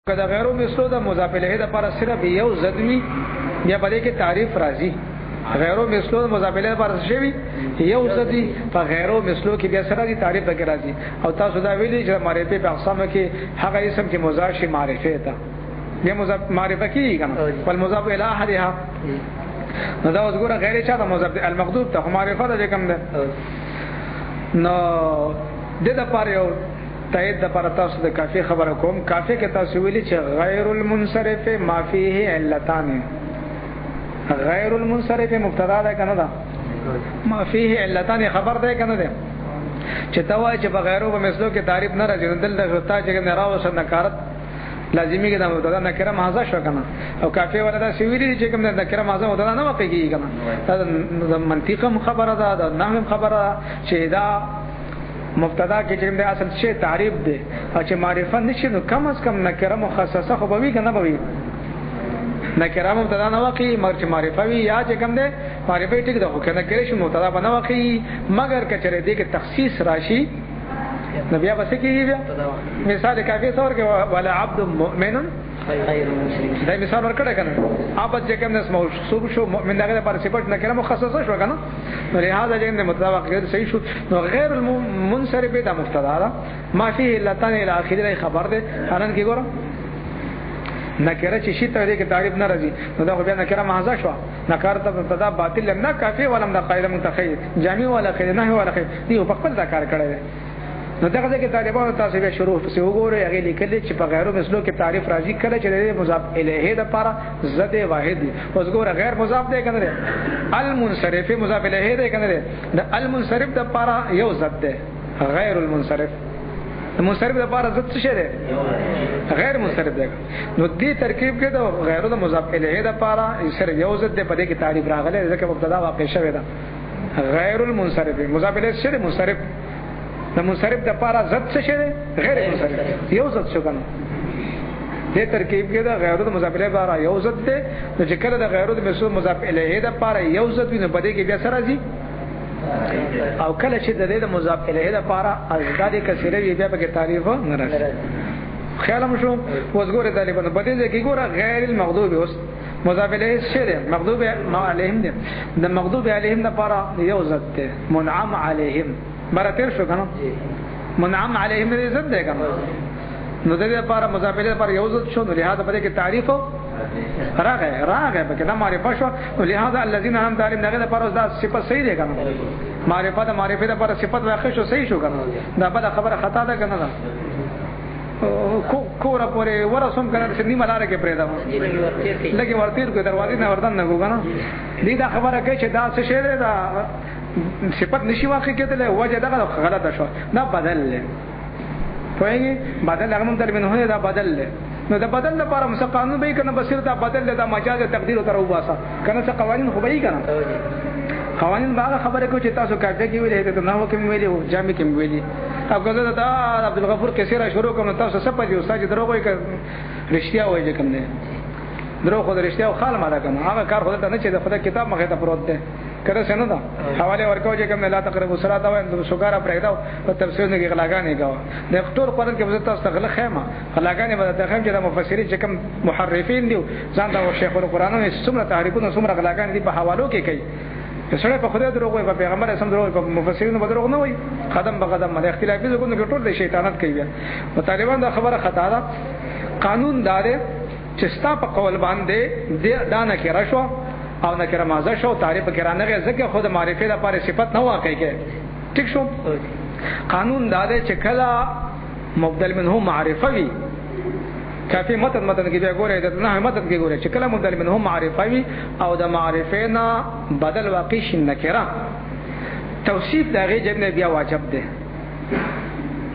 کدا غیرو مثلو د مضاف الیه د پر صرف یو زدوی بیا په دې کې تعریف راځي غیرو مثلو د مضاف الیه پر شوی یو زدوی په غیرو مثلو کې بیا سره دي تعریف پکې راځي او تاسو دا ویلي چې معرفه په اقسام کې هغه اسم چې مضاف شي معرفه ته بیا مضاف معرفه کیږي کنه بل مضاف الیه احدها نو دا وګوره غیر چا د مضاف المغضوب ته معرفه ده کوم ده نو د لپاره یو تایید د پر تاسو د کافی خبره کوم کافی کې تاسو ویلي چې غیر المنصرف ما فيه علتان غیر المنصرف مبتدا ده کنه دا ما فيه علتان خبر ده کنه ده چې توای چې بغیرو په مثلو کې تعریف نه راځي دل د غتا چې نه راوسه نکارت لازمي کې د مبتدا نکره مازه شو کنه او کافی ولدا سویلي چې کوم د نکره مازه مبتدا نه واقعي کنه دا منطقم خبره ده د نحو خبره چې دا مبتدا کې چې د اصل شی تعریف دی او چې معرفت نشي نو کم از کم نکره مخصصه خو به وي کنه به وي نکره مبتدا نه واقعي مرچ معرفت وي یا چې کوم دی معرفت ټیک ده خو کنه کړي شي مبتدا نه واقعي مگر کچره دې کې تخصیص راشي نو بیا بس کېږي بیا مثال کافي تور کې ولا عبد مؤمن خیر مشرک دا مثال ورکړه کنه عبد چې کوم اسمه موصوف شو مؤمن دغه لپاره صفت نکره مخصصه شو کنه نو لهدا چې د مطابق غیر صحیح شو نو غیر المنصرف دا مبتدا ده ما فيه لتان الى اخره خبر ده حالان کې ګوره نکره چې شي ته دې کې تعریف نه راځي نو دا خو بیا نکره محض شو نکره ته مبتدا باطل نه کافي ولم د قاعده متخیل جامع ولا خیر نه ولا خیر دی په خپل دا کار کړی نو دغه کې طالبانو تاسو به شروع څه وګورئ هغه لیکل چې په غیرو مثلو کې تعریف راځي کله چې د مضاف الیه د لپاره زد واحد دی اوس ګوره غیر مضاف دی کنه المنصرف مضاف الیه دی کنه د المنصرف د لپاره یو زد دی غیر المنصرف المنصرف د لپاره زد څه دی غیر منصرف دی نو دې ترکیب کې د غیرو د مضاف الیه د لپاره سره یو زد دی په دې کې تعریف راغلی ځکه مبتدا واقع شوی ده غیر المنصرف مضاف الیه سره منصرف د منصرف د پاره زد څه شه غیر منصرف یو زد شو کنه دې ترکیب کې دا غیر د مضاف الیه لپاره یو زد ده نو چې کله د غیر د مضاف الیه د پاره یو زد ویني بده کې بیا سره راځي او کله چې د مضاف الیه د پاره ازداد کثیره وی بیا په تعریف نه راځي خیال مشو وزګور طالبانو بده کې ګوره غیر المغضوب اوس مضاف الیه شه مغضوب علیهم ده د مغضوب علیهم د پاره یو زد ده منعم علیهم براتر شو کنه منعم علیهم دې زد ده کنه نو دې لپاره مضاف الیه لپاره یو زد شو نو لهدا په دې کې تعریف راغه په کله معرفت شو نو لهدا الذين هم تعلم دغه لپاره دا صفت صحیح ده کنه معرفت لپاره صفت واقع شو صحیح شو کنه دا بل خبره خطا ده کنه کورا پورې ورسوم کنه چې نیمه لار کې پرې ده لکه ورتیر کو دروازې نه وردان نه ګو کنه دې دا خبره کوي چې دا څه شی ده صفت نشي واقع کېدل وجه دغه غلطه شو دا بدل له پوهیږي بدل هغه مونږ منه دا بدل له نو دا بدل لپاره مس قانون به کنه بصیر دا بدل له دا مجاز تقدیر تر وباسه کنه څه قوانین خو به یې کنه قوانین باغ خبره کوي چې تاسو کاږه کې ویلې ته نو کوم ویلې او جامع کې ویلې او کله دا عبد الغفور کثیره شروع کوم تاسو سپه دي استاد دروغ وایي رښتیا وایي کوم نه دروغ خو رښتیا او خال ماده کوم هغه کار خو ته نه چې د خدای کتاب مخه ته پروت ده کله څنګه دا حواله ورکو چې کوم لا تقربوا الصلاه او ان شکر پرېدا او تفسیر نه کې غلاګانې کاوه د ټول قرآن کې وزت تاسو غل خیمه غلاګانې به ته خیم چې د مفسرین چې کوم محرفین دي ځان دا شیخ القرآن او څومره تحریفونه څومره غلاګانې دي په حوالو کې کوي سره په خدای دروغ وي په پیغمبر اسلام دروغ وي په مفسرینو دروغ نه وي قدم په قدم باندې اختلافي زګونو کې ټول د شیطانت کوي او طالبان دا خبره خطا ده قانون دار چې ستا په قول باندې دا نه کې راشو او نکره مازه شو تعریف کرانه غي ځکه خود معرفت لپاره صفت نه واقع کې ٹھیک شو قانون دا ده چې کله مبدل منه معرفه وي کافی متن کې بیا ګوره د نه متن کې ګوره چې کله مبدل منه معرفه وي او د معرفینا بدل واقع شي نکره توصیف دا غي جنه بیا واجب ده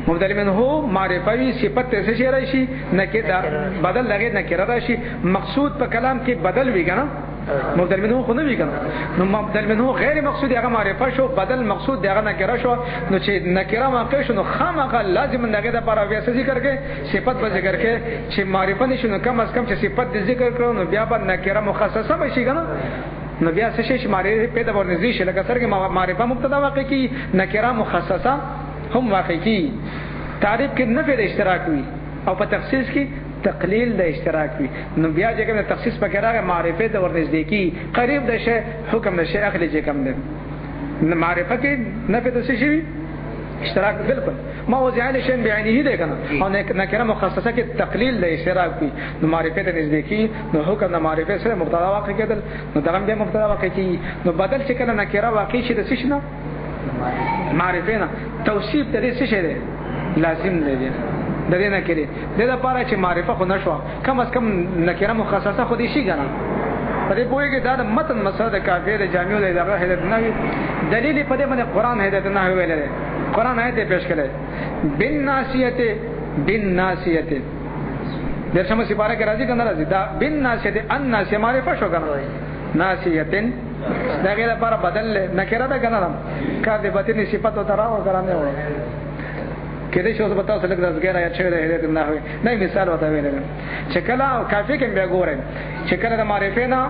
مبدل منه معرفه وي صفت څه شي راشي نکره بدل لګي نکره راشي مقصود په کلام کې بدل وي کنه مبدل منه خو نه وی کنه نو مبدل منه غیر مقصود هغه معرفه شو بدل مقصود هغه نکره شو نو چې نکره واقع شو نو خامخا لازم دغه د پر اویا ذکر کې صفت به ذکر کې چې معرفه نشو نو کم از کم چې صفت د ذکر کړو نو بیا به نکره مخصصه بشي کنه نو بیا څه شي معرفه پیدا ورنږدې شي لکه څنګه معرفه مبتدا واقع کی نکره مخصصه هم واقع کی تعریف کې نفي د اشتراک وي او په تخصیص کې تقلیل د اشتراک وي نو بیا چې کوم تخصیص پکې راغی معرفت او نزدیکی قریب د شی حکم د شی اخلي چې کوم ده معرفت کې نفي د شی اشتراک بالکل ما وضعه شین بیانه دی کنه او نکره مخصصه کې تقلیل د اشتراک وي نو معرفت نزدیکی نو حکم د معرفت سره مبتدا واقع کېدل نو دغه بیا مبتدا واقع کی نو بدل چې کنه نکره واقع شي د څه نه معرفت توصیف د دې څه شی دی لازم دی د دې نه کړي د لپاره چې معرفت خو نشو کم از کم نکره مخصصه خو دې شي کنه په دې پوهه کې دا متن مسعود کافر جامع د دغه هدایت نه دلیل په دې باندې قران هدایت نه ویل دی قران آیت پیش کړي بالناسیه درشمه سپاره کې راځي کنه راځي دا بالناسیه ان ناسیه معرفت شو کنه ناسیه دا غیر لپاره بدل نکره ده کنه کار دې باطنی صفات او ترا او کرانه و کله چې اوس بتاو سره د ځګر آیت شوی د هدایت نه وي نه مثال وته ویل چې کله کافی کې بیا ګورئ چې کله د معرفت نه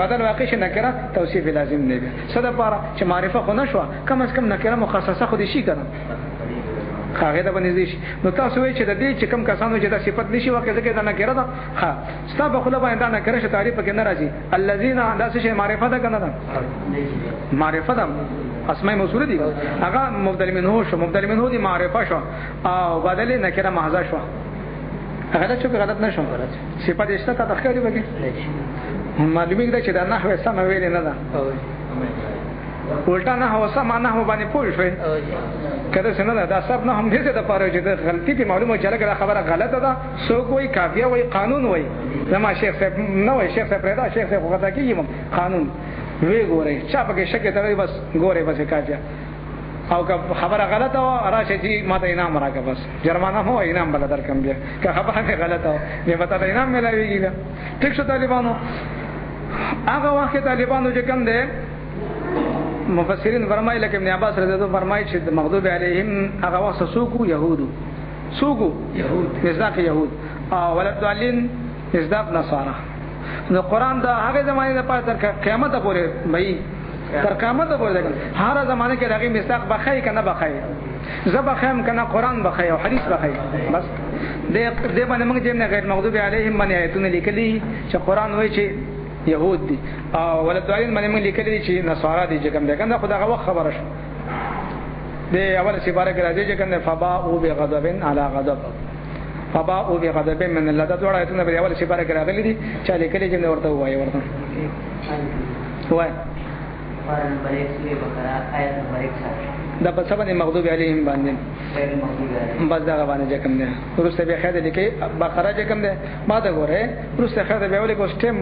بدل واقع شي نکره توصیف لازم نه وي صد لپاره چې معرفت خو نشو کم از کم نکره مخصصه خو دي شي کنه هغه د باندې شي نو تاسو وایئ چې د دې چې کم کسانو چې د صفت نشي واقع ځکه دا نکره ده ها ستاسو خپل باندې دا نکره شي تعریف کې نه راځي الذين دا څه معرفت ده کنه معرفت اسماء موصوله دي هغه مبدل منه شو مبدل منه دي معرفت شو او بدل نکره محض شو هغه څه غلط نشو صفت اشته تا تخکاری بګي معلومه ده چې دا نحوه سم ویل نه ده ولټا نه هو سم نه هو باندې پوه شوي کله څنګه دا سب نه هم دې ته پاره چې غلطي په معلومه چله کړه خبره غلطه ده سو کوئی کافیه وای قانون وای زما شیخ صاحب نو وای شیخ صاحب پیدا شیخ صاحب وخت کې یم قانون وی ګورې چا پکې شک ته بس ګورې بس کافیه او که خبره غلطه و راشه چې ماته انعام راکړه بس جرمانه هو انعام بل درکم بیا که خبره غلطه و به پتا انعام ملایويږي ټیک شو طالبانو هغه وخت طالبانو چې کوم ده مفسرین فرمایي لکه ابن عباس رضی الله فرمایي چې مغضوب علیهم هغه وخت سوقو يهودو سوقو يهود مصداق يهود او ولد ضالین مصداق نصارا نو قران دا هغه زمانه د پاره تر قیامت پورې وایي تر قیامت پورې ده هر زمانه کې دغه مصداق بخای کنه بخای زب خیم کنه قران بخای او حدیث بخای بس دې باندې موږ چې نه غیر مغضوب علیهم باندې آیتونه لیکلي چې قران وایي چې يهود دي او ولدوالین باندې موږ لیکلي چې نصارا دي چې کوم ده کنه خدای هغه خبره شو د اوله سپاره کې راځي چې کنه فباءوا بغضب على غضب فباءوا بغضب من الله دا ډول آیتونه په اوله سپاره کې راغلي دي چې لیکلي چې ورته وایي ورته وای نمبر 1 بقره آیت نمبر 1 دا په سبب مغضوب علیهم باندې بس دا باندې کوم ده ورسته به خاطر لیکي بقره کوم ده ما دا غوره ورسته خاطر به ولې کوستم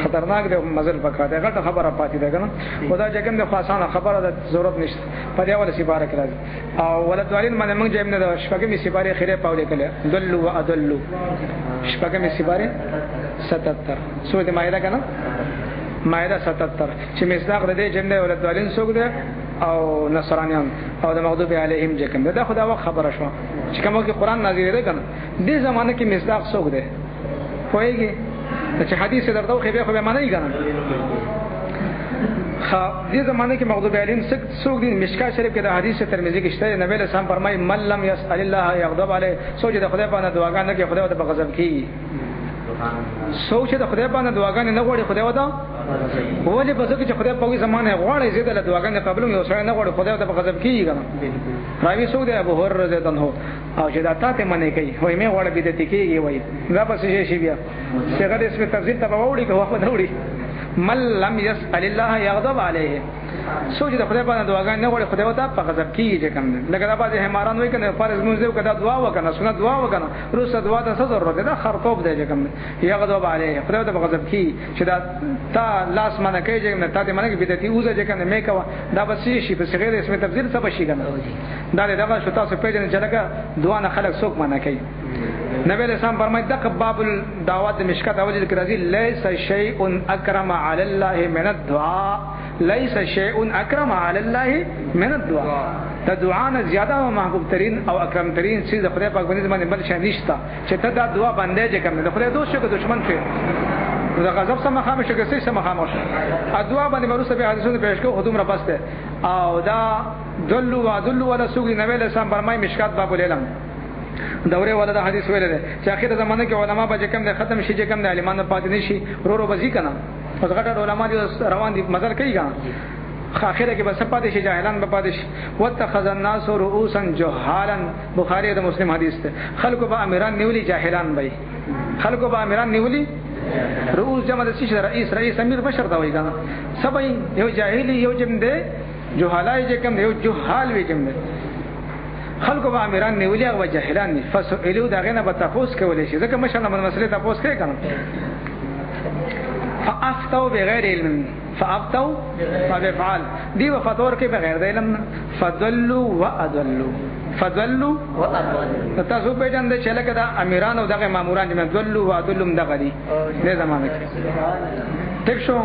خطرناک ده مزل پکا ده غلط خبره پاتې ده کنه خدا چې کوم ده خاصانه خبره ده ضرورت نشته په دې اوله سپاره کې راځي او ولدوالین باندې موږ جېم نه ده شپږمې سپاره خیره پاولې کله دلوا وادلوا شپږمې سپاره 77 سورۃ مائده کنه مائده 77 چې مصداق ده جېم ده ولدوالین څوک ده او نصرانیان او د مغضوب علیهم جکم دا خدا وخت خبره شو چې کومه کې قران نازل دی کنه دې زمانه کې مصداق څوک دی خوېږي چې حدیث درته خو به معنی کنه خا دې زمانه کې مغضوب علیهم څوک دی مشکا شریف کې د حدیث ترمذی کې شته نبی له سلام فرمایي من لم يسأل الله يغضب عليه سوچ د خدای په دعاګانو کې خدای ته غضب کوي سوچ د خدای په دعاګانو نه غوړي خدای ودا ولې په ځکه چې خدای په وی زمانه غواړي زیاده له دعاګانو قبلو یو سره نه غواړي خدای ته په غضب کیږي کنه راوي سو دی ابو هرره رضی الله عنه او چې دا تاسو منې کوي وای مې غواړي بدعت کیږي وای دا پس شي بیا څنګه دې اسمه تفسیر ته وړي کوه خو وړي من لم يسأل الله يغضب عليه سوچ د خدای په دعاګانو نه غواړي خدای ته په غضب کیږي چې کوم لکه دا بعضی هماران وای کنه فرض مونږ دې کدا دعا وکنه سنت دعا وکنه روسه دعا ته څه ضرورت ده خرطوب دی چې کوم یغضب عليه خدای ته په غضب کی چې دا تا لاس منه کوي چې نه ته منه کې بدعتي اوزه چې کنه مې کوا دا بس شي په صيغه اسمه تفضیل څه بشي کنه دا دغه شو تاسو پیژنئ چې لکه دعا نه خلق څوک منه کوي نبی اسلام فرمایي دغه باب الدعوات مشکات اوجه کې راځي ليس شيء اكرم على الله من الدعاء ليس شيء اكرم على الله من الدعاء دا دعا نه زیاده او محبوب ترين او اکرم ترين چې د خدای پاک باندې بل شي نشته چې ته دا دعا باندې چې کوم د خدای دوست شو دشمن شه دا غضب سم خاموش کې سم خاموش ادعا باندې مرسته به حدیثونه پېښ کو خدوم را پسته او دا دلوا ولا سوق نبی اسلام فرمایي مشکات باب العلم دوره ولدا حدیث ویل دی چې اخر زمانه کې علما به کوم د ختم شي چې کوم د عالمانو پاتې نشي ورو بزی کنه اوس غټ علما دي روان دي مزل کوي کنه اخره کې بس پاتې شي جاهلان به پاتې شي واتخذ الناس رؤوسا جهالا بخاری د مسلم حدیث ته خلکو به امیران نیولي جاهلان به خلکو به امیران نیولي رؤوس جمع د شي رئیس امیر بشر دا وایي کنه سبای یو جاهلی یو جم دی جهالای چې کوم یو جهال وي کوم خلکو به امیران نیولي او جاهلان نه فسئلوا دغه نه به تاسو کولای شي ځکه مشر نه مسله تاسو کوي کنه فافتوا بغیر علم فافتوا فبفعل دی وفتور کې بغیر د علم فضلوا واضلوا تاسو په جن د چلکه د امیران او دغه ماموران چې ضلوا واضلوا دغه دي نه زمانه کې ټیک شو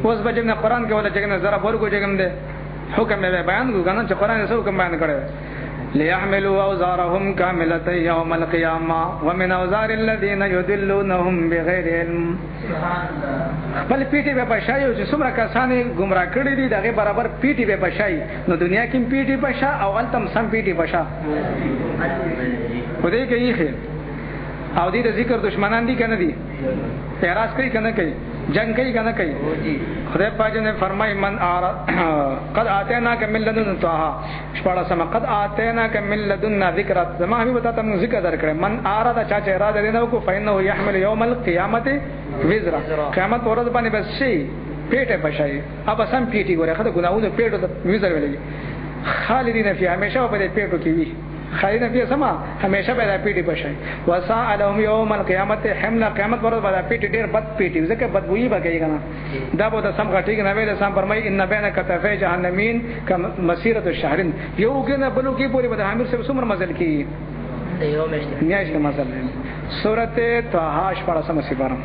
اوس به جن قرآن کې ولا چې نظر ورګو چې کوم ده حکم به بیان کو کنه چې قرآن سره حکم بیان کړی ليحملوا اوزارهم كاملة يوم القيامة ومن اوزار الذين يضلونهم بغير علم بل پیټي به بشای چې څومره کسانې گمراه کړي دي دغه برابر پیټي به بشای نو دنیا کې پیټي بشا او التم سم پیټي بشا خدای کوي خیر او دې د ذکر دشمنان دي کنه دي اعتراض کوي کنه کوي جنگ کوي کنه کوي خدای پاک نے فرمای من قد اتیناک من لدن طه شپاړه سم قد اتیناک من لدن ذکر زما هی وتا تم ذکر درکړه من اراده چا چې اراده دینو کو فینه یحمل یوم القیامت وزر قیامت ورځ باندې بس شي پیټه بشای اب سم پیټي ګوره خدای ګناونه پیټو ته وزر ویلې خالدین فی همیشه په دې پیټو کې وی خالدین فی سما همیشه به دې پیټي بشای وسا لهم یوم القیامت حمل قیامت ورځ باندې پیټي ډیر بد پیټي ځکه بدبوئی بګی کنه دا به سم غټی نه ویل سم فرمای ان بین کتفی جهنمین کم مسیرۃ الشهر یو کنه بلو کې پوری به حامر سے څومره مزل کی نیاش کا مزل سورته طه شپاره سم سپارم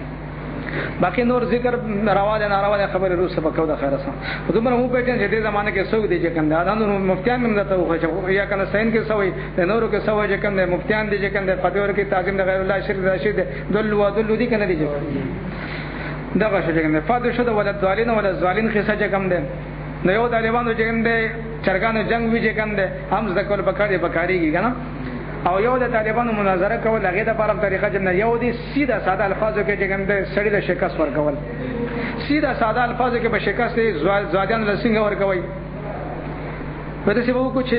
باقی نور ذکر روا ده ناروا ده خبر روس په کو ده خیره سم دومره مو پېټن چې دې زمانه کې سوق دي چې کنده اذانو مفتیان هم دته خو یا کنه سین کې سوې د نورو کې سوې چې کنده مفتیان دي چې کنده فتور کې تعظیم د غیر الله شرک راشد دل و دل دي کنه دي دغه شي کنده فاده شو د ولادت والین ولا زوالین قصه چې کم ده نو یو طالبانو چې کنده چرګانو جنگ وی چې کنده هم ذکر بکاریږي کنه او یو د طالبانو مناظره کول هغه د پرم طریقه جن یو دي سیده ساده الفاظو کې چې ګنده سړی د شکست ورکول سیده ساده الفاظو کې به شکست زوادان لسنګ ورکوي په دې سبب کو چې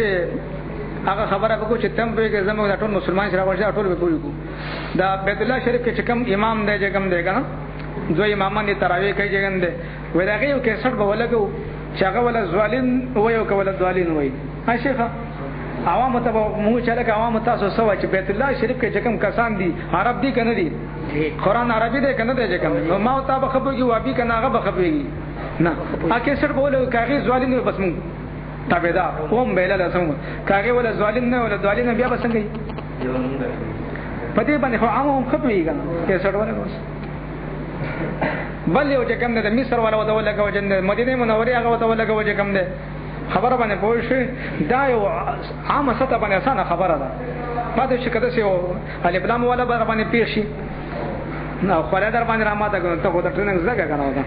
هغه خبره کو چې تم به زموږ د ټول مسلمان سره ورشه ټول به کوی کو دا بیت الله شریف کې چې کوم امام دی چې کوم دی کنه دوی امامان دي تراویح کوي چې ګنده وای دا یو کې 60 به ولګو چې هغه ولا زوالین وای او کول زوالین وای ها شیخه عوام ته مو چلک عوام تاسو سوا چې بیت الله شریف کې چکم کسان دي عرب دي کنه دي قرآن عربي دی کنه دی چکم نو ما ته به خبرږي وابي کنه هغه به خبرږي نه اکه سر بوله کاغي زوالین بس مون تابعدار قوم بیل لسم کاغي ولا زوالین نه ولا زوالین بیا بسنګي پدې باندې خو عام خبرږي کنه کې سر ولا بس بل یو چکم د مصر ولا ولا کو جن مدینه منوره هغه ولا کو چکم دی خبره باندې پوه شي دا یو عامه سطح باندې اسانه خبره ده پاتې چې کده یو الف لام ولا باندې پیښ شي نو خورا در باندې رحمت کوي ته خو د ټریننګ زګه کنه ودا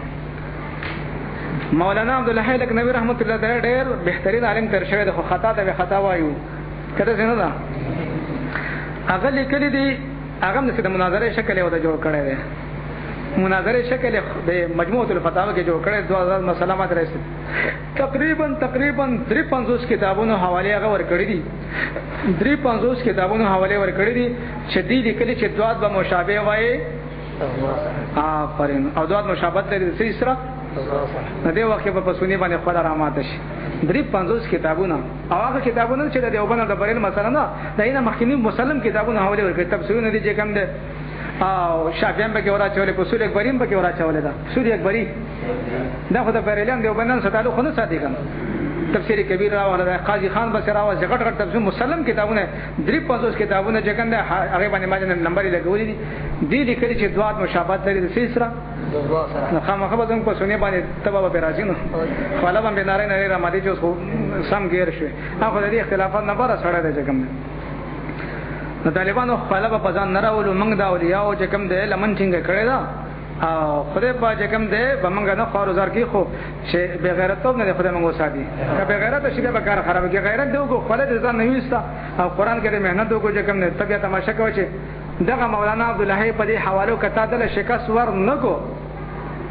مولانا عبد الله لک نبی رحمت الله تعالی ډېر بهترین عالم تر شوی د خطا ته خطا وایو کده څنګه ده هغه لیکلي دي هغه د مناظره شکل یو د جوړ کړی دی مناظره شکل د مجموعه الفتاوی کې جوړ کړی 2000 مسلمات راځي تقریبا 53 کتابونو حواله هغه ور کړی دي 53 کتابونو حواله ور کړی دي چې دې لیکلي چې دوات به مشابه وایي آفرین او دوات مشابهت لري د سره نه دی وخت په پسونی باندې خپل رحمت شي 53 کتابونه او هغه کتابونه چې د دیوبند د بریل مثلا نه داینه مخکینی مسلم کتابونه حواله ور کړی تفسیرونه دي چې کوم ده او شافعیان به کې ورا چولې په اصول اکبرین به کې ورا چولې دا اصول اکبری دا خو د بریلیان دیوبندان سره تعلق نه ساتي کوم تفسیر کبیر راوړل قاضی خان بس راوړل غټ غټ تفسیر مسلم کتابونه 53 کتابونه چې کنده هغه باندې ماجن نمبر لګولې دي دي لیکلي چې دوات مشابهت لري د سیسرا نو خامخا به زموږ په سونی باندې تبا به راځي نو خپل باندې ناره نه را مادي چې سم غیر شي هغه د اختلافات نه بار سره ده چې کوم نو طالبانو خپل په ځان نه راولو موږ دا اولیاء چې کوم دی لمن څنګه کړی دا او خدای په جکم دې بمنګ نه خاروزار کې خو چې بے غیرتوب نه خدای موږ ساتي که بے غیرت شي به کار خراب کې غیرت دی کو خپل ځان نه وستا او قران کې مهنت وکړو جکم نه طبيعت تماشا کوي چې دغه مولانا عبدالله په دې حوالو کته دل شکست ور نه کو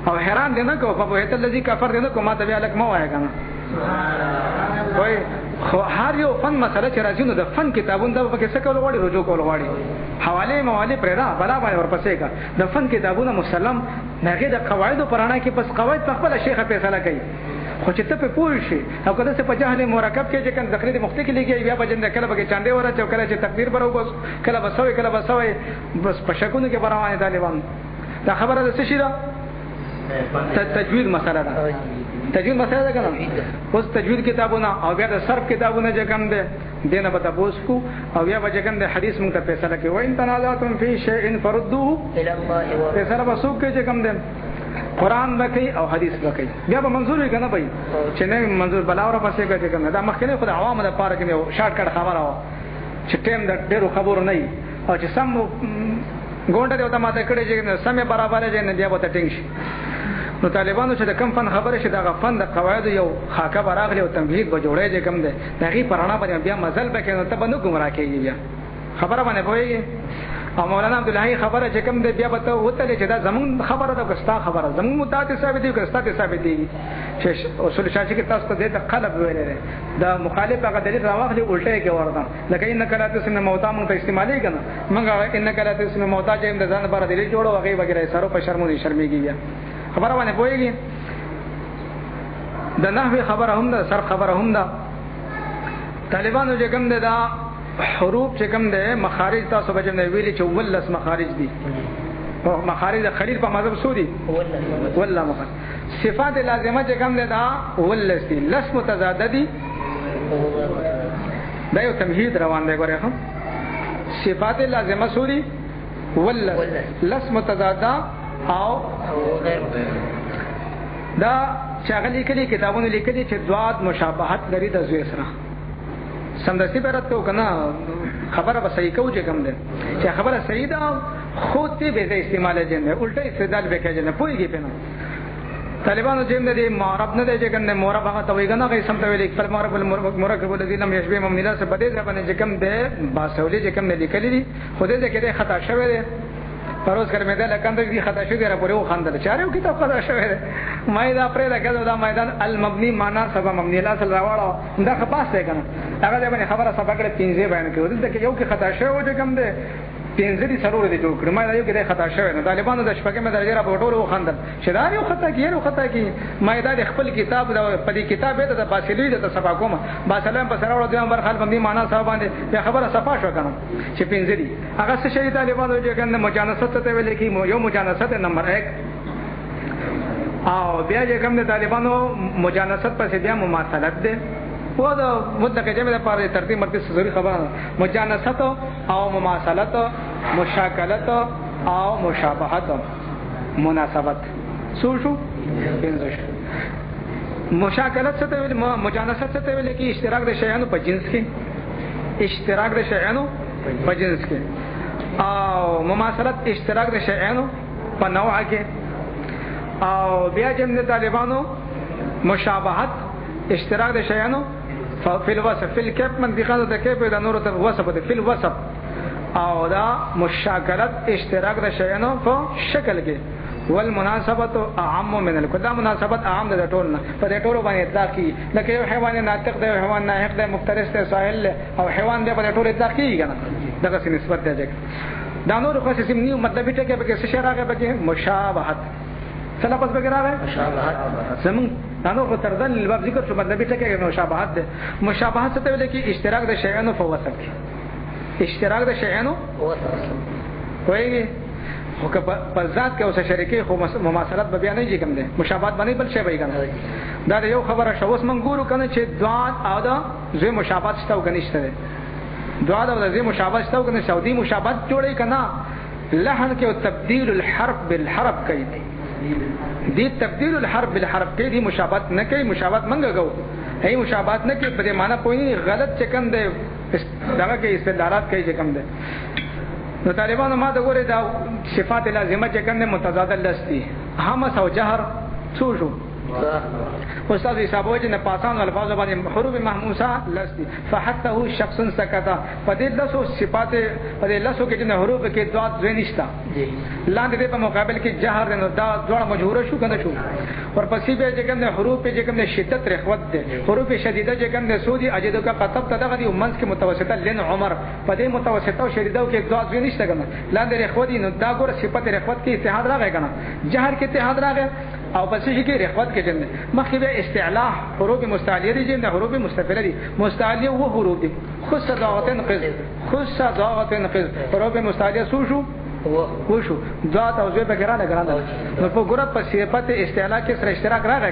او حیران دي نه کو په هیت الذي کفر دي نه کو ما ته بیا لک مو وای کنه وای خو هر یو فن مسله چې راځي نو د فن کتابونو د پکې څه کول غواړي رجوع کول غواړي حواله مواله پردا برابر ورپسې کا د فن کتابونو مسلم هغه د قواعد پرانا کې پس قواعد په خپل شیخه فیصله کوي خو چې ته په پوه شي او کله څه په جهل مرکب کې چې کله ذکر دي مخته کې لګي بیا بجند کله به چاندې ورته کله چې تقدیر برو بس کله بسوي بس په شکونه کې روانه طالبان دا خبره ده څه شي دا تجوید مسله ده تجوید مسله ده کنه اوس تجوید کتابونه او بیا د صرف کتابونه چې کوم ده دینه به تاسو کو او بیا به کوم ده حدیث مونږ ته فیصله کوي وان تنازعتم فی شیء فردوه الی الله فیصله وسوک کې کوم ده قران وکي او حدیث وکي بیا به منظور وي کنه بھائی چې نه منظور بلاوره پسې کوي کنه دا مخکنه خدای عوام د پاره کې یو شارټ کټ خبره و چې ټیم د ډیرو خبرو نه او چې سم ګونډه دی ته ماته کړي چې سمې برابر دي نه بیا به ټینګ شي نو طالبانو چې د کم فن خبره شي دا فن د قواعد یو خاکه براغلی او تمهید به جوړې دي کم ده دغه پرانا باندې بیا مزل به کنه ته باندې گمراه کیږي بیا خبره باندې وایي او مولانا عبدالله خبره چې کوم دی بیا به ته وته چې دا زمون خبره ده کستا خبره زمون متات ثابت دي کستا ثابت دي چې اصول شاشي کې تاسو ته د قلب ویلې دا مخالف هغه دلیل راوخلي الټه کې ورته لکه ان کلات سن موتا مونږ ته استعمالي کنه مونږ ان کلات سن موتا چې د ځان لپاره دلیل جوړو هغه وغیرہ سره په شرمېږي بیا خبره باندې پوهیږي د نحوی خبره هم ده صرف خبره هم ده طالبانو چې کوم ده دا حروف چې کوم ده مخارج تاسو به نه ویلي چې ولس مخارج دي مخارج د خلیل په مذهب سودي والله مخارج صفات لازمه چې کوم ده دا ولس دي لس متضاد دي دا یو تمهید روان دی ګوره هم صفات لازمه سودي ولس لس متضاد او دا چاغلی کلی کتابونه لیکلي چې دواد مشابهت لري د زوی سره سمدستی برته وکنه خبره به صحیح کوو چې کوم ده چې خبره صحیح ده خود ته به استعمال جنه الټه استدلال وکړي نه پويږي پنه طالبانو چې د معرب نه دی چې کنه معرب هغه توي کنه غي سم ته ویل پر معرب المرکب الذي لم يشبه ممنلا سے بده ځبنه چې کوم ده باسولي چې کوم نه لیکلي دي خو دې کې خطا شوی دی پروز کړ مې دا لکند دي خطا شوی دی را پورې وخندل چارو کتاب خطا شوی دی مې دا پرې لګا دا میدان المبني معنا سبب مبني الاصل راوړو دا خاص دی کنه هغه دې باندې خبره سبا کړه پنځه بیان کړو دلته کې یو کې خطا شوی چې کوم ده پنځه دي سرور دي جوړ کړم ما یو کې خطا شوی نه طالبانو د شپږه مې درجه را پټول وخندل چې دا یو خطا کې یو خطا کې مې دا د خپل کتاب دا په دې کتاب ته باسلوی ته سبا کوم باسلام په سره ورو دوه بر خلک باندې معنا صاحب باندې یا خبره صفا شو کنه چې پنځه دي هغه څه شي طالبانو چې کنه مجانست ته ویل کې یو مجانست نمبر 1 او بیا چې کوم د طالبانو مجانست په بیا مماثلت ده و دا مطلق جمع ده پر ترتیب مرتب ضروری خبره مجانست او مماثلت مشاکلت او مشابهت مناسبت شو پنځه مشاکلت څه ته ویل مجانست څه ته ویل کې اشتراک د شیانو په جنس کې اشتراک د شیانو په جنس کې او مماثلت اشتراک د شیانو په نوع کې او بیا چې د طالبانو مشابهت اشتراک د شیانو فی الوصف فی الکیف منطقه د کیف د نور ته وصف د فی الوصف او دا مشاکلت اشتراک د شیانو په شکل کې والمناسبت اعم من الکل دا مناسبت اعم د ټول نه په دې ټول باندې اطلاق کی لکه یو حیوان ناطق دی حیوان ناحق دی مفترس دی ساحل او حیوان دی په ټول اطلاق کیږي کنه دغه څه نسبت دی دا نور خو څه نیو مطلب ټکی به څه شراغه به مشابهت سلام بس بګرا مشابهت زمون انو خو تردن الباب ذکر شو مطلب ټکی مشابهت ده مشابهت څه ته ویل کی اشتراک د شیانو په وصف کې اشتراک د شیانو وصف کوي خو که په ذات کې اوسه شریکي خو مماثلت به بیان نه کوم ده مشابهت باندې بل شی وایي کنه دا یو خبره شو اوس مونږ ګورو کنه چې دوات او دا زه مشابهت شته کنيشته ده دوات او زه مشابهت شته کنه سعودي مشابهت جوړي کنه لحن کې تبديل الحرف بالحرف کوي دي تبديل الحرف بالحرف کې دي مشابهت نه کوي مشابهت منګو هي مشابهت نه کوي په معنا پوي غلط چکم ده دغه کې استدلالات کوي چکم ده نو طالبانو ما د ګوره دا صفات لازمه چې کوم متضاد لستی همس او جهر څو شو استاد حساب وجه نه پاسان الفاظ باندې حروف محموسه لستی فحته شخص سکتا پدې لسو صفات پدې لسو کې چې حروف کې دوات زنيشتا لاندې په مقابل کې جهر نو دا ډول مجهور شو کنه شو ورپسې به چې کوم حروف چې کوم شدت رخوت ده حروف شدیده چې کوم سودی اجدو کا قطب تدغه دی ومنس کې متوسطه لن عمر پدې متوسطه او شدیده کې دوات زنيشتا کنه لاندې رخوت نو دا ګور صفات رخوت کې اتحاد راغی کنه جهر کې اتحاد راغی او پسې کې رخوت کې جن مخکې به استعلاء حروف مستعلیه دي جن حروف مستفعله دي مستعلیه و حروف دي خص ضاغتن قز حروف مستعلیه سو شو وشو ذات او زوی بګرانه نو په ګور په صفت استعلاء کې سره اشتراک راغی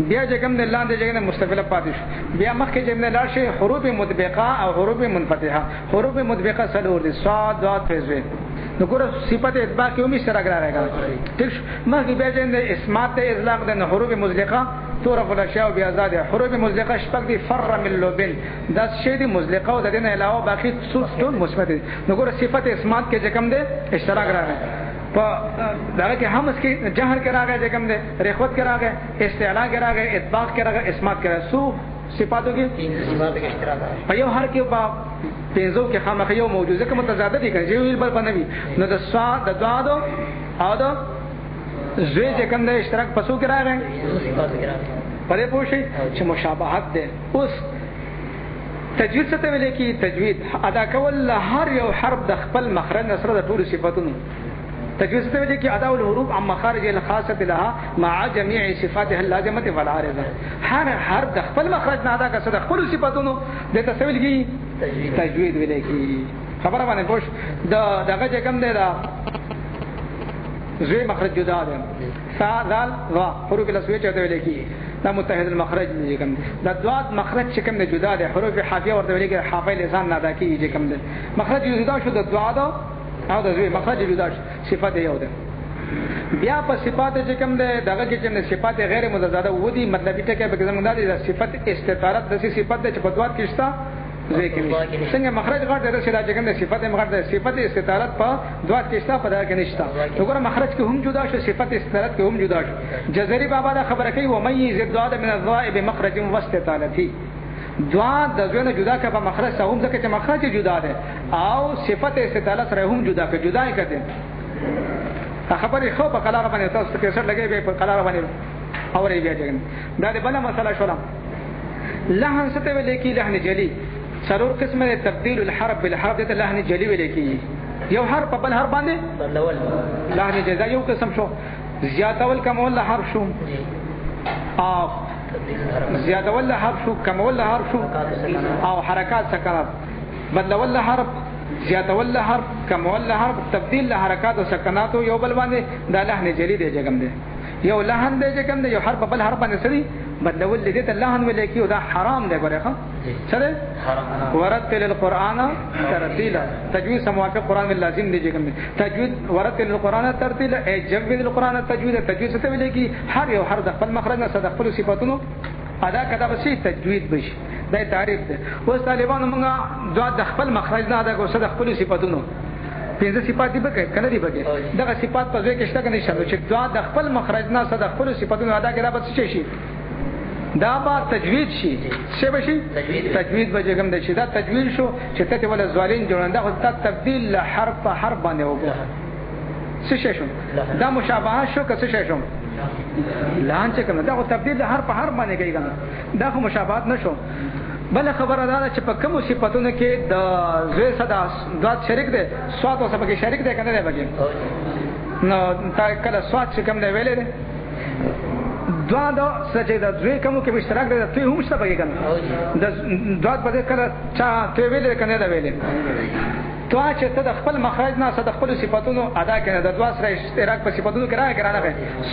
بیا چې کوم د لاندې چې مستفعله پاتې بیا مخکې چې نه لاړ شي حروف مطبقه او حروف منفتحه حروف مطبقه سلور دي صاد ذات فزوی نو ګور صفت اتباع کې هم اشتراک راغی ٹھیک مخکې بیا چې اسمات اطلاق د حروف مزلقه تعرف الاشیاء بیازاد حروف مزلقه شپږ دي فر من لبن دا شی دي مزلقه او د دې نه علاوه باقي ټول مثبت دي نو ګور صفت اسمات کې چې کوم دي اشتراک راغی په دغه کې هم اس کې جهر کې راغی چې کوم دي رخوت کې راغی استعلاء کې راغی اطباق کې راغی اسمات کې راغی سو صفاتو کې صفات کې اشتراک راغی په یو هر کې با پنځو کې خامخ یو موجوده کې متضاد دي کنه چې بل بنوي نو د صاد د ضاد او د زوی چې کوم د اشتراک پسو کې راغی پرې پوښي چې مشابهت ده اوس تجوید څه ته ویل کی تجوید ادا کول هر یو حرف د خپل مخرج سره د ټول صفاتونو تجوید څه ویل کی ادا الحروف عن مخارج الخاصه لها مع جميع صفاتها اللازمه والعارضه هر حرف د خپل مخرج نه ادا کړه د خپل صفاتونو د تسویل کی تجوید ویل کی خبره باندې پوښ دغه چې کوم دی دا زوی مخرج جدا ده سا دال وا حروف الاسویه چاته ویل کی دا متحد المخرج دي کوم دا دوات مخرج چې کوم جدا ده حروف حافیه ورته ویل کی حافظ لسان نه ادا کی کوم ده مخرج جدا شو د دوات او د زوی مخرج جدا صفات یو ده بیا په صفات چې کوم ده دغه کې چې صفات غیر متضاده ودی مطلب ټکی به زمونږ د صفات استطارت د صفات د چپدوات کیشتا ذکر څنګه مخرج غړ د رسیدا چې کوم صفات مخرج د صفات استطارت په دوات کیشتا په دا کې نشتا وګوره مخرج کې هم جدا شو صفات استطارت کې هم جدا شو جزري بابا دا خبره کوي و ميز الضاد من الضائب مخرج واستطالتي دعا د زونه جدا کا په مخرج سره هم ځکه چې مخرج جدا ده او صفات استطالت سره هم جدا کا جدا یې کړي خبرې خو په قلاره باندې تاسو کې سر لګي به په قلاره باندې اوري بیا ځګن دا د بل مسله شولا لحن ستې ویل کی لحن جلی سرور قسمه تبديل الحرف بالحرف د لحن جلی ویل کی یو حرف په بل حرف باندې بدلول لحن جزا یو قسم شو زیاتول کمول حرف شو او زیاتول حرف شو کمول حرف شو او حرکات سکنات بدلول حرف زیاتول حرف کمول حرف تبديل حرکات او سکنات یو بل باندې دا لحن جلی دی جګم دی یو لحن دی جګم دی یو حرف بل حرف باندې سړي بدلول دې ته لحن ویل کی او دا حرام دی ګوره ښه سره ورتل القرآن ترتیلا تجوید سموافق قرآن میں لازم دی جګم دی تجوید ورتل القرآن ترتیلا ای جوید القرآن تجوید څه ویل کی هر یو حرف د خپل مخرج نه صد خپل صفاتونو ادا کړه به تجوید بشي دا تعریف ده اوس طالبانو موږ دعا د خپل مخرج نه ادا کوو صد خپل صفاتونو پنځه صفات دي بګه کنه دي بګه دغه صفات په ځای کې شته کنه شنو چې دعا د خپل مخرج نه صد خپل صفاتونو ادا کړه به څه شي دا با تجوید شي څه بشي تجوید به کوم د شي دا تجوید شو چې ته ول زوالین جوړنده خو تبديل حرف په حرف باندې وګه څه شي شو دا مشابهه شو که څه شي شو لان چې کوم دا خو تبديل حرف په حرف باندې کوي کنه دا خو مشابهت نشو بل خبره ده چې په کوم صفاتونو کې د زوی صدا دوات شریک دي سواد او سبق شریک دي کنه دی بګي نو تا کله سواد چې کوم دی ویلې دي دوا دا سچې د زوی کوم کې اشتراک دي ته هم څه بګي کنه د دوات په کله چا ته ویلې کنه دا ویلې تو چې ته د خپل مخرج نه صد خپل صفاتونو ادا کړه د دوا سره اشتراک په صفاتونو کې راځي کرانه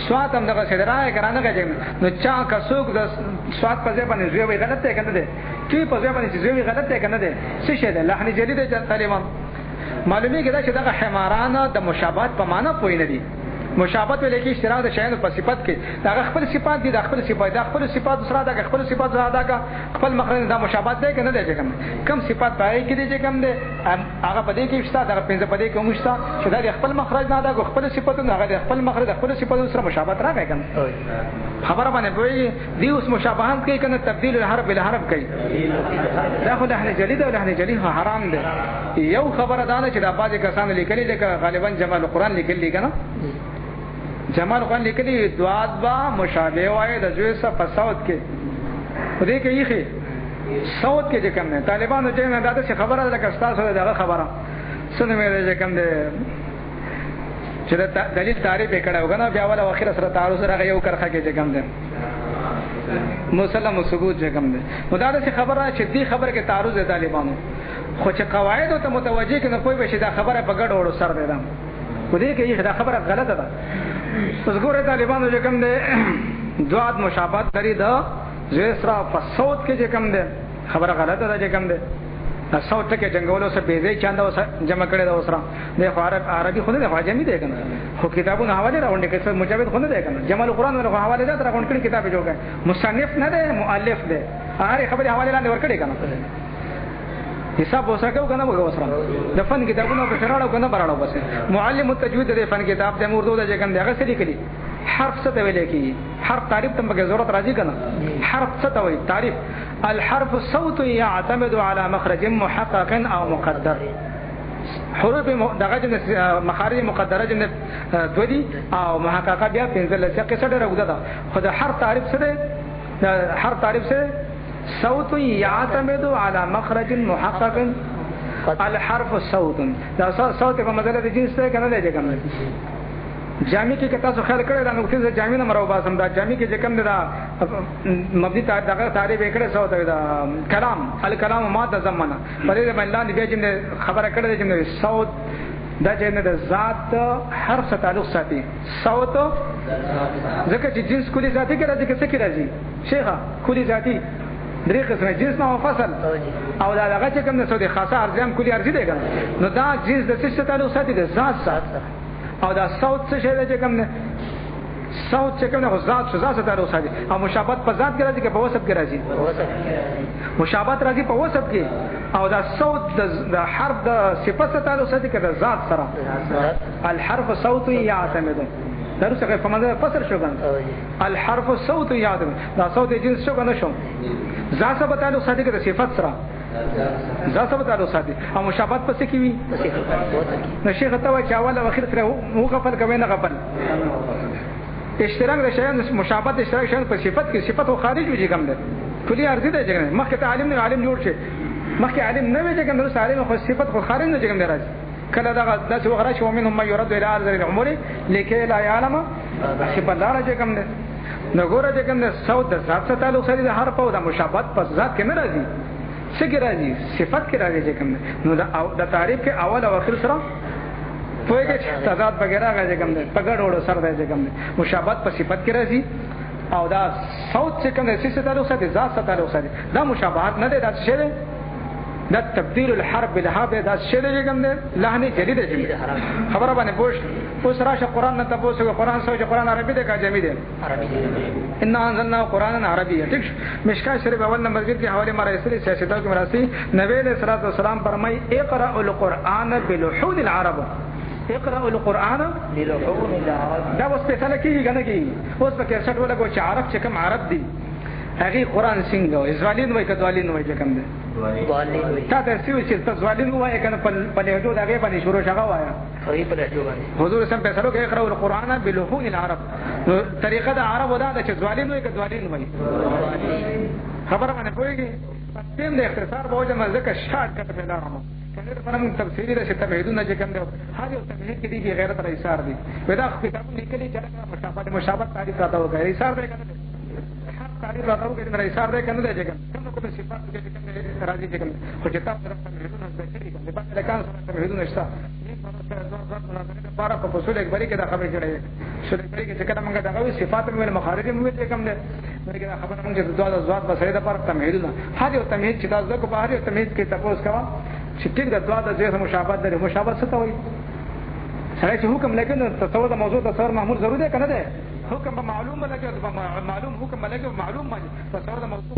سواد هم دغه سره راځي کرانه کوي نو چا کا څوک د سواد په ځای باندې زوی غلط دی کنه دی کی په ځای باندې زوی غلط دی کنه دی څه شه ده لحن جدید طالبان معلومی کده چې دغه حمارانه د مشابهت په معنا پوي نه دي مشابهت ولکه اشتراک د شیانو په صفت کې دا خپل صفات دي، د خپل صفات د خپل صفات سره د خپل صفات زاده کا خپل مخرج دا مشابهت دی کنه دی کم صفات پای کې دي چې کم دي هغه په دې کې شته، دا پنځه په دې کې مشته چې دا خپل مخرج نه دا خپل صفاتونه هغه خپل مخرج د خپل صفاتو سره مشابهت راغی کنه خبره باندې وایي دی اوس مشابهت کوي کنه تبديل الحرف الى حرف کوي دا خو لحن جلی دا لحن جلی حرام دی. یو خبره دا چې دا بعض کسان لیکلي لکه غالبا جمال القرآن لیکلي کنه جمال القرآن لیکلي دواد با مشابه وای د جوه سره په صوت کې دې کې یې صوت کې چې کوم نه طالبانو چې نه دا څه خبره ده که تاسو دغه خبره سن مې چې کوم ده چې دلیل تعریف کړه وګنه بیا ولا اخر سره تعارض راغی یو کرخه کې چې کوم ده مسلم ثبوت چې کوم ده مدارس خبره چې دې خبره کې تعارض ده طالبانو خو چې قواعد ته متوجه کنه کوئی به دا خبره په ګډ وړو سر ده خو دې کې دا خبره غلطه ده. اوس ګوره طالبانو چې کوم ده دواد مشابهت لري دا زیسرا په صوت کې چې کوم ده خبره غلطه ده چې کوم ده صوت ته جنگولو سره بیزې چاندا وس جمع کړي دا وسره د عربي خو نه ده عجمي ده کنه خو کتابونه حواله راوندې کې څه مجاهد خو نه ده کنه جمال القرآن له حواله ذات راوند کړي کتاب جوړ کړي مصنف نه ده مؤلف ده هغه خبره حواله لاندې ور کړي کنه حساب وسکو کنه وګ وسره د فن کتابونو په سراړو کنه براړو بس معلم التجوید د فن کتاب د اردو د جګم دغه څه لیکلي حرف څه ته ویل کی حرف تعریف ته به ضرورت راځي کنه حرف څه ته وایي تعریف الحرف صوت يعتمد على مخرج محقق او مقدر حروف دغه مخارج مقدره جن دودي او محققه بیا پنځل څه قصه ډېر وګدا ده خو د حرف تعریف څه ده حرف تعریف څه صوت يعتمد على مخرج محقق الحرف صوت دا صوت په مدله د جنس ته کنه دی کوم جامع کې کتا څو خیال کړی دا نو چې جامع نه مرو باسم دا جامع کې چې کوم دا مبني دغه تعریف وکړه صوت دا کلام الکلام ما تضمن پرې د الله نبی جن خبره کړې چې صوت دا چې نه د ذات حرف سره تعلق ساتي صوت ځکه چې جنس کلی ذاتی کې راځي څه کې راځي شیخه کلی ذاتی درې قسمه جنس نو فصل او دا هغه چې کوم څه د خاصه ارزم کلی ارزي دی نو دا جنس د څه تعلق ساتي د ذات سره او دا صوت څه شی دی چې کوم صوت چې کوم ذات سره تعلق ساتي او مشابهت په ذات کې راځي کې په وصف کې راځي مشابهت راځي په وصف کې او دا صوت د حرف د صفت سره تعلق ساتي کې د ذات سره الحرف صوت يعتمد درس کې په معنی فسر شو ګان الحرف صوت يعتمد دا صوت جنس شو ګان شو ذات سره تعلق ساتي کې د صفت سره ذات سره تعلق ساتي او مشابهت پس کې وي نو شیخ ته وایي چې اول او اخر سره مو غفل کوي نه غفل اشتراک د شیان مشابهت اشتراک شیان په صفت کې صفت او خارج وي کوم ده کلی ارزي ده چې مخکې تعلیم نه عالم جوړ شي مخکې عالم نه وي چې کوم ده عالم خو صفت خو خارج نه کوم ده راځي کله دا د څو غره شو منهم ما يرد الى ارض العمر لکه لا يعلم صفت دار چې کوم ده نو ګوره چې کوم ده صوت د ذات سره تعلق سره د حرف او د مشابهت په ذات کې نه راځي څه کې راځي صفت کې راځي چې کوم ده نو د تعریف کې اول او اخر سره پوهیږي تضاد وغیرہ راځي کوم ده پګړ وړو سره راځي کوم ده مشابهت په صفت کې راځي او دا صوت چې کوم ده څه تعلق سره ذات سره تعلق سره دا مشابهت نه ده دا څه ده دا تبديل الحرف بالحرف دا څه ده کوم ده لهنه جديد ده خبره باندې پوښ اوس راشه قران نه تاسو قران سوچ قران عربي ده کا جمعي ده ان انزلنا قرانا عربيا ٹھیک مشکا شریف اول نمبر کې حواله مر رسول سیاستو کې مراسي نبی علیہ الصلوۃ والسلام فرمای اقرا القرآن بلحون العرب اقرا القرآن بلحون العرب دا اوس په سره کې غنه کې اوس په 61 ولا کو چې عرب چې کوم عرب دي هغه قران څنګه ازوالین وای کدوالین وای چې کوم ده دوالین وای تا ته سوي چې تزوالین وای کنه په لهجو دغه باندې شروع شغه وای خو په لهجو باندې حضور سم په سره کې اقرا القرآن بلحون العرب طریقه د عرب ودا چې ځوالین وای کدوالین وای خبره باندې پوهیږي تم د اختصار به وجه مزه شارټ کټ پیدا رامو کنه په نوم تفصیلی د تمهیدونه چې کوم دی هر یو تمهید کې دی غیرت را ایثار دی ودا کتابونه لیکلي چې مشابهت تعریف راته وکړي ایثار دی کنه تعریف راته وکړي نه ایثار دی کنه دی کوم کوم صفات چې کوم راځي چې کوم خو چې تاسو طرف تمهیدونه ذکر کړي په لکان سره تمهیدونه شته بارا په اصول اکبری کې دا خبره کړې اصول اکبری کې چې کله موږ دغه صفات مې مخارج مې ته کوم نه مرګه خبره موږ د دوه ازواج په سره د پر تمهیدونه هر یو تمهید چې تاسو کو په هر یو تمهید کې تاسو کوا چې ټیک د دوه د ځای مشابهت د مشابهت څه ته وایي سره چې حکم لکه نو تصور د موضوع تصور معمول ضروري دی کنه ده حکم معلوم لکه معلوم حکم لکه معلوم تصور د موضوع